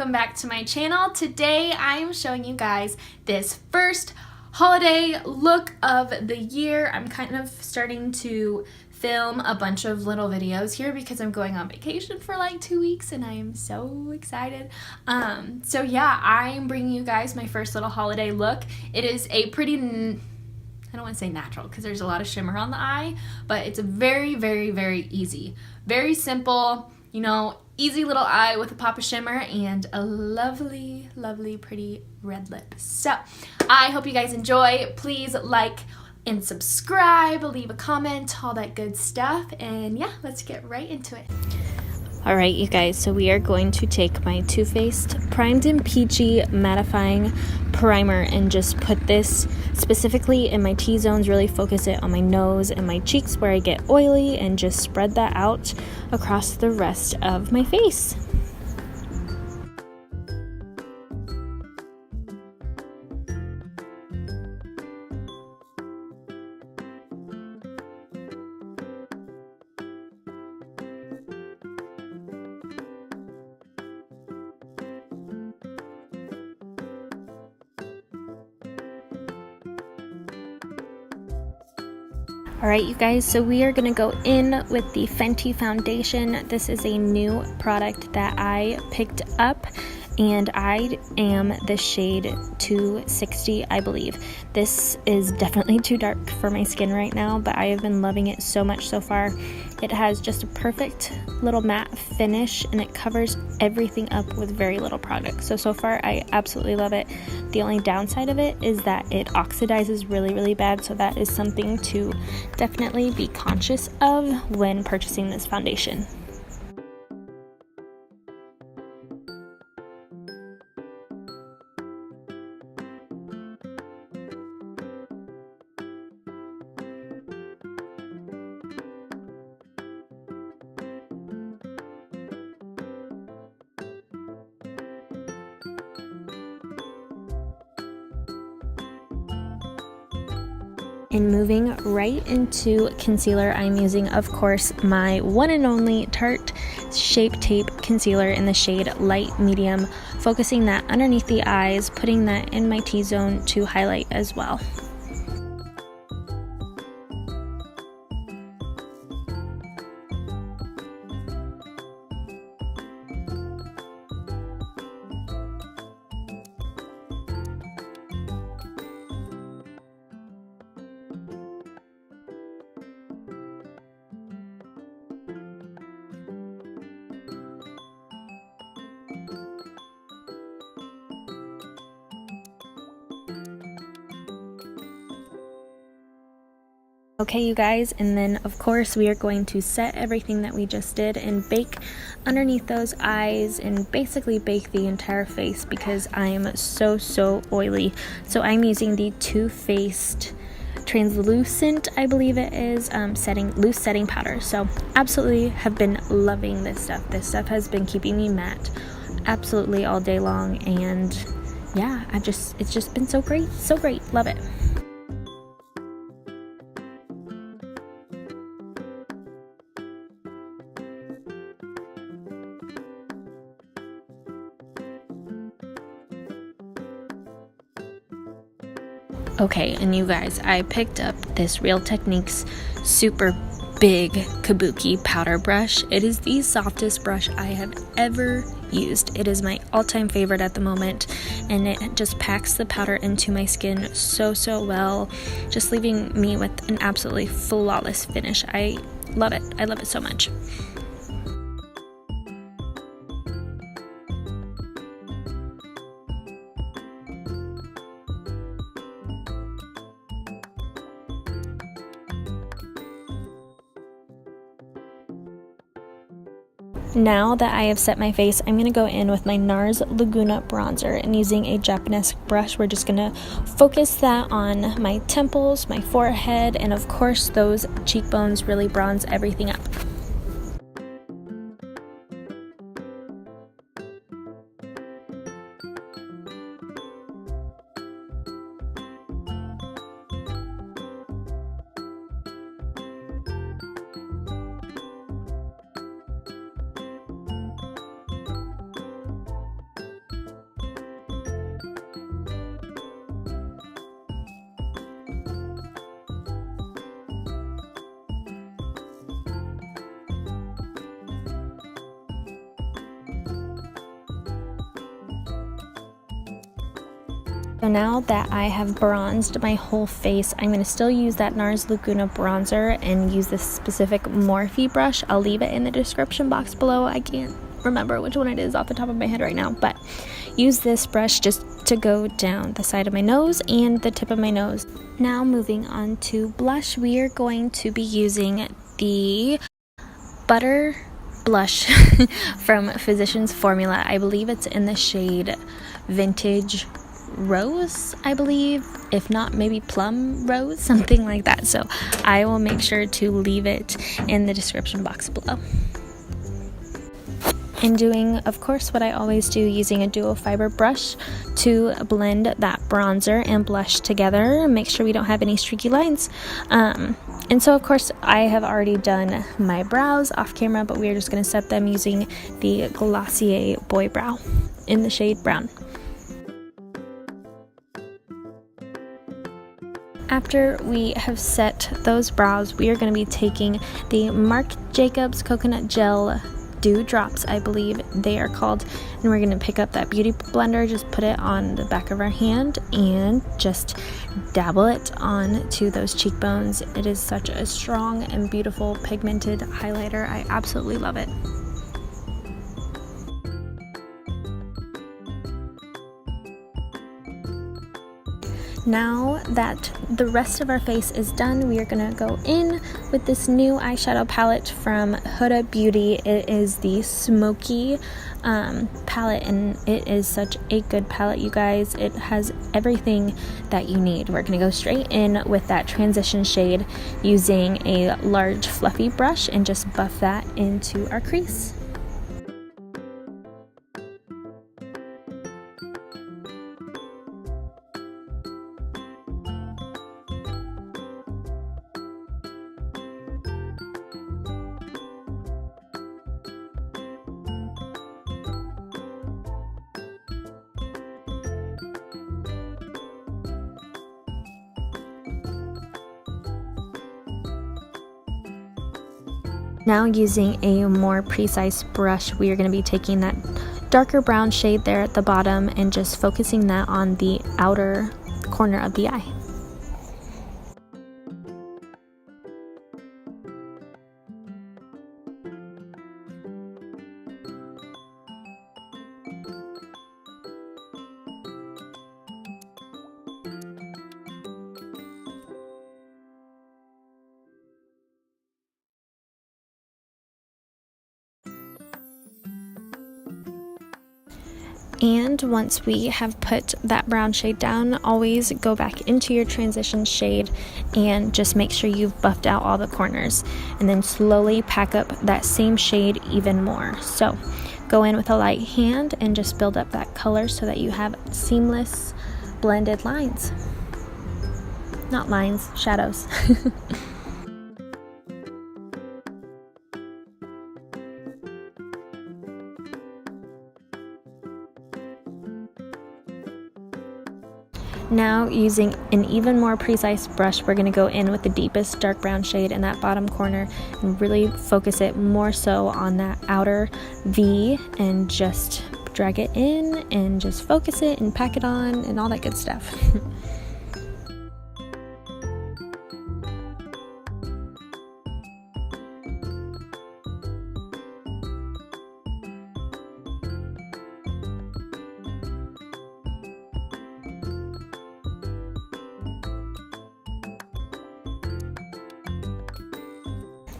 welcome back to my channel. Today I am showing you guys this first holiday look of the year. I'm kind of starting to film a bunch of little videos here because I'm going on vacation for like 2 weeks and I am so excited. So yeah, I'm bringing you guys my first little holiday look. It is a pretty, I don't want to say natural because there's a lot of shimmer on the eye, but it's a very, very, very easy, very simple, you know, easy little eye with a pop of shimmer and a lovely, lovely, pretty red lip. So I hope you guys enjoy. Please like and subscribe, leave a comment, all that good stuff. And yeah, let's get right into it. All right, you guys, so we are going to take my Too Faced Primed and Peachy Mattifying Primer and just put this specifically in my T-zones, really focus it on my nose and my cheeks where I get oily, and just spread that out across the rest of my face. Alright, you guys, so we are going to go in with the Fenty foundation. This is a new product that I picked up, and I am the shade 260, I believe. This is definitely too dark for my skin right now, but I have been loving it so much so far. It has just a perfect little matte finish, and it covers everything up with very little product. So far, I absolutely love it. The only downside of it is that it oxidizes really, really bad, so that is something to definitely be conscious of when purchasing this foundation. And moving right into concealer, I'm using, of course, my one and only Tarte Shape Tape Concealer in the shade Light Medium, focusing that underneath the eyes, putting that in my T-zone to highlight as well. Okay, you guys, and then of course we are going to set everything that we just did and bake underneath those eyes and basically bake the entire face because I'm so oily. So I'm using the Too Faced Transulcent, I believe it is, loose setting powder. So absolutely have been loving this stuff. This stuff has been keeping me matte absolutely all day long, and yeah, it's just been so great, love it. Okay, and you guys, I picked up this Real Techniques super big kabuki powder brush. It is the softest brush I have ever used. It is my all-time favorite at the moment, and it just packs the powder into my skin so well, just leaving me with an absolutely flawless finish. I love it. I love it so much. Now that I have set my face, I'm going to go in with my NARS Laguna bronzer, and using a Japanese brush, we're just going to focus that on my temples, my forehead, and of course those cheekbones, really bronze everything up. So now that I have bronzed my whole face, I'm going to still use that NARS Laguna bronzer and use this specific Morphe brush. I'll leave it in the description box below. I can't remember which one it is off the top of my head right now, but use this brush just to go down the side of my nose and the tip of my nose. Now moving on to blush, we are going to be using the Butter blush from Physicians Formula. I believe it's in the shade Vintage Rose, I believe, if not maybe Plum Rose, something like that. So I will make sure to leave it in the description box below. And doing, of course, what I always do, using a dual fiber brush to blend that bronzer and blush together, make sure we don't have any streaky lines. And so, of course, I have already done my brows off camera, but we are just going to set them using the Glossier Boy Brow in the shade Brown. After we have set those brows, we are going to be taking the Marc Jacobs Coconut Gel Dew Drops, I believe they are called, and we're going to pick up that beauty blender, just put it on the back of our hand and just dabble it onto those cheekbones. It is such a strong and beautiful pigmented highlighter. I absolutely love it. Now that the rest of our face is done, we are going to go in with this new eyeshadow palette from Huda Beauty. It is the Smoky palette, and it is such a good palette, you guys. It has everything that you need. We're going to go straight in with that transition shade using a large fluffy brush and just buff that into our crease. Now using a more precise brush, we are going to be taking that darker brown shade there at the bottom and just focusing that on the outer corner of the eye. And once we have put that brown shade down, always go back into your transition shade and just make sure you've buffed out all the corners, and then slowly pack up that same shade even more. So go in with a light hand and just build up that color so that you have seamless blended lines. Not lines, shadows. Now using an even more precise brush, we're going to go in with the deepest dark brown shade in that bottom corner and really focus it more so on that outer V and just drag it in and just focus it and pack it on and all that good stuff.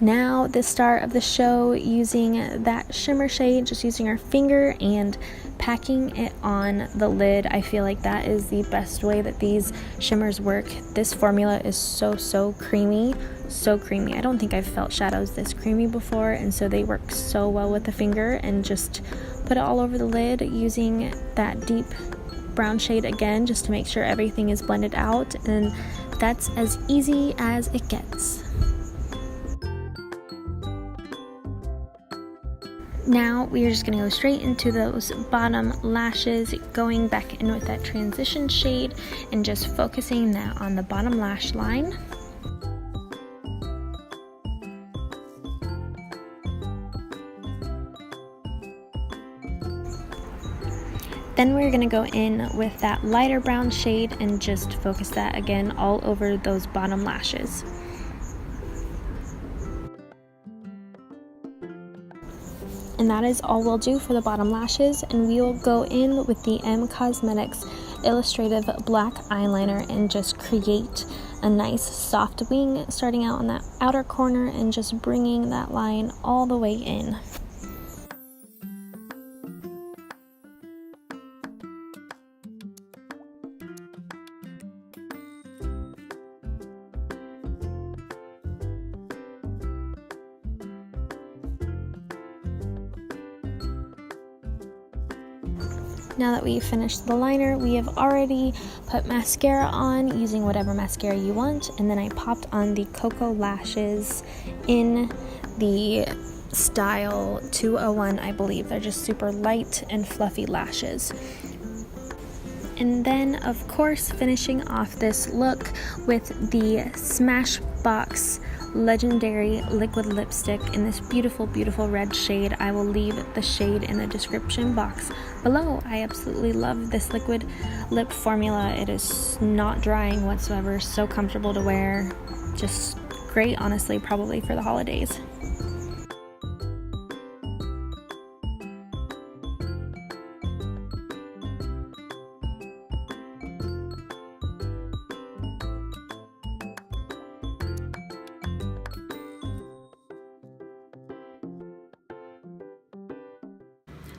Now the star of the show, using that shimmer shade, just using our finger and packing it on the lid. I feel like that is the best way that these shimmers work. This formula is so creamy, so creamy. I don't think I've felt shadows this creamy before, and so they work so well with the finger. And just put it all over the lid using that deep brown shade again, just to make sure everything is blended out, and that's as easy as it gets. Now we are just going to go straight into those bottom lashes, going back in with that transition shade and just focusing that on the bottom lash line. Then we're gonna go in with that lighter brown shade and just focus that again all over those bottom lashes. And that is all we'll do for the bottom lashes, and we will go in with the M Cosmetics Illustrative black eyeliner and just create a nice soft wing starting out on that outer corner and just bringing that line all the way in. Now that we've finished the liner, we have already put mascara on using whatever mascara you want, and then I popped on the KoKo Lashes in the style 201, I believe. They're just super light and fluffy lashes. And then, of course, finishing off this look with the Smashbox Legendary Liquid Lipstick in this beautiful, beautiful red shade. I will leave the shade in the description box below. I absolutely love this liquid lip formula. It is not drying whatsoever, so comfortable to wear. Just great, honestly, probably for the holidays.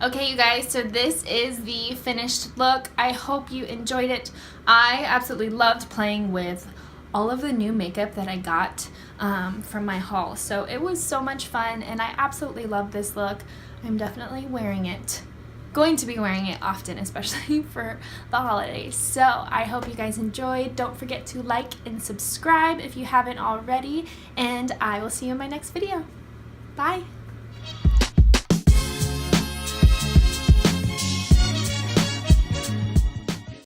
Okay, you guys, so this is the finished look. I hope you enjoyed it. I absolutely loved playing with all of the new makeup that I got from my haul. So it was so much fun, and I absolutely love this look. I'm definitely wearing it. Going to be wearing it often, especially for the holidays. So I hope you guys enjoyed. Don't forget to like and subscribe if you haven't already, and I will see you in my next video. Bye!